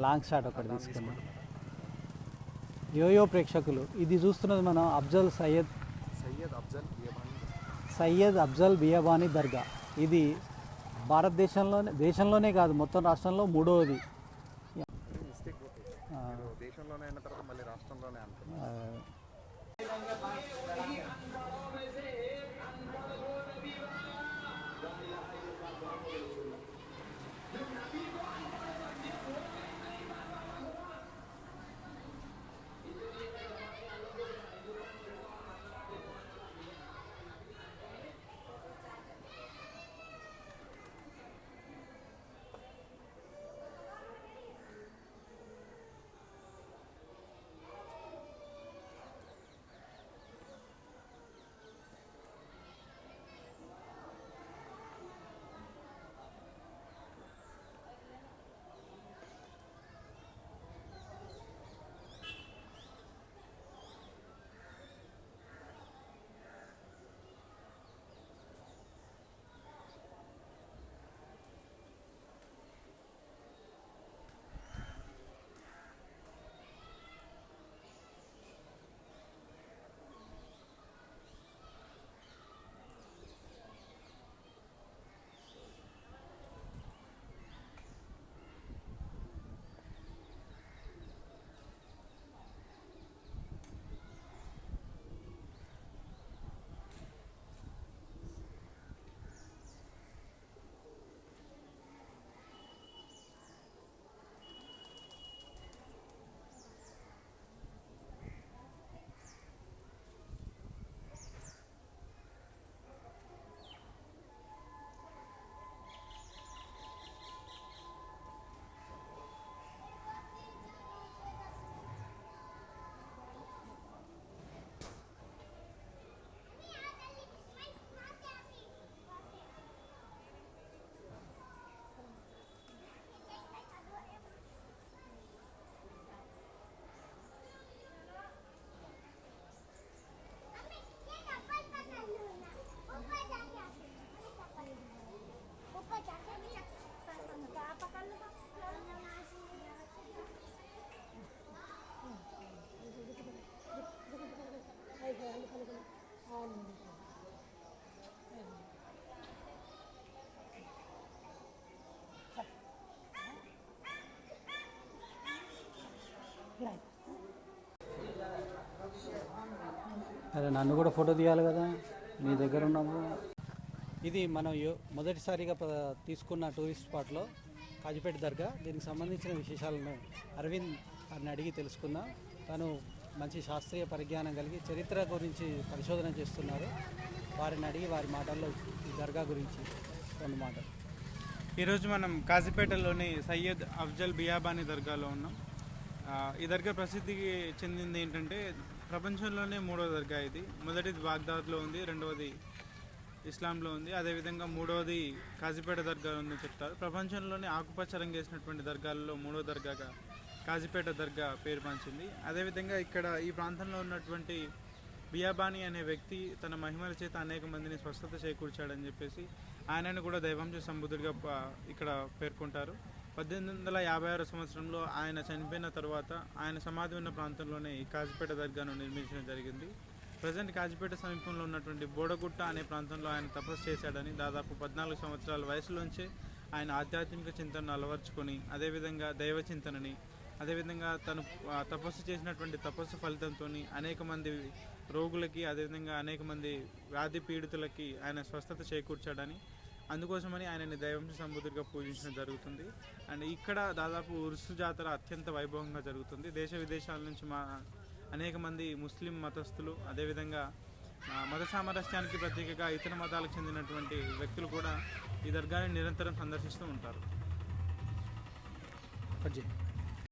Long shot ఒకటి తీసుకున్నాం. Yo-yo ప్రేక్షకులు, ఇది చూస్తున్నది మనం సయ్యద్ అఫ్జల్ బియాబానీ దర్గా. ఇది దేశంలోనే కాదు మొత్తం రాష్ట్రంలో మూడవది. దేశంలోనే అయిన తర్వాత మళ్ళీ రాష్ట్రంలోనే అంటున్నా. అరే నన్ను కూడా ఫోటో తీయాలి కదా మీ దగ్గర ఉన్నప్పుడు. ఇది మనం మొదటిసారిగా తీసుకున్న టూరిస్ట్ స్పాట్లో కాజీపేట దర్గా. దీనికి సంబంధించిన విశేషాలను అరవింద్ గారిని అడిగి తెలుసుకుందాం. తను మంచి శాస్త్రీయ పరిజ్ఞానం కలిగి చరిత్ర గురించి పరిశోధన చేస్తున్నారు. వారిని అడిగి వారి మాటల్లో ఈ దర్గా గురించి రెండు మాటలు. ఈరోజు మనం కాజీపేటలోని సయ్యద్ అఫ్జల్ బియాబానీ దర్గాలో ఉన్నాం. ఈ దర్గా ప్రసిద్ధికి చెందింది ఏంటంటే ప్రపంచంలోనే మూడవ దర్గా ఇది. మొదటిది బాగ్దాద్లో ఉంది, రెండవది ఇస్లాంలో ఉంది, అదేవిధంగా మూడవది కాజీపేట దర్గా ఉందని చెప్తారు. ప్రపంచంలోనే ఆకుపచ్చ రంగేసినటువంటి దర్గాల్లో మూడవ దర్గాగా కాజీపేట దర్గా పేరు పంచింది. అదేవిధంగా ఇక్కడ ఈ ప్రాంతంలో ఉన్నటువంటి బియాబానీ అనే వ్యక్తి తన మహిమల చేత అనేక మందిని స్వస్థత చేకూర్చాడని చెప్పేసి ఆయనను కూడా దైవంశ సంబుద్ధుడిగా ఇక్కడ పేర్కొంటారు. 1856 సంవత్సరంలో ఆయన చనిపోయిన తర్వాత ఆయన సమాధి ఉన్న ప్రాంతంలోనే ఈ కాజీపేట దర్గాను నిర్మించడం జరిగింది. ప్రజెంట్ కాజీపేట సమీపంలో ఉన్నటువంటి బోడగుట్ట అనే ప్రాంతంలో ఆయన తపస్సు చేశాడని, దాదాపు 14 సంవత్సరాల వయసులోంచే ఆయన ఆధ్యాత్మిక చింతనను అలవర్చుకొని అదేవిధంగా దైవ చింతనని, అదేవిధంగా తను తపస్సు చేసినటువంటి తపస్సు ఫలితంతో అనేక మంది రోగులకి, అదేవిధంగా అనేక మంది వ్యాధి పీడితులకి ఆయన స్వస్థత చేకూర్చాడని, అందుకోసమని ఆయనని దైవంశ సంబుద్ధుడిగా పూజించడం జరుగుతుంది. అండ్ ఇక్కడ దాదాపు ఉరుసు జాతర అత్యంత వైభవంగా జరుగుతుంది. దేశ విదేశాల నుంచి అనేక మంది ముస్లిం మతస్థులు, అదేవిధంగా మత సామరస్యానికి ప్రతీకగా ఇతర మతాలకు చెందినటువంటి వ్యక్తులు కూడా ఈ దర్గాని నిరంతరం సందర్శిస్తూ ఉంటారు.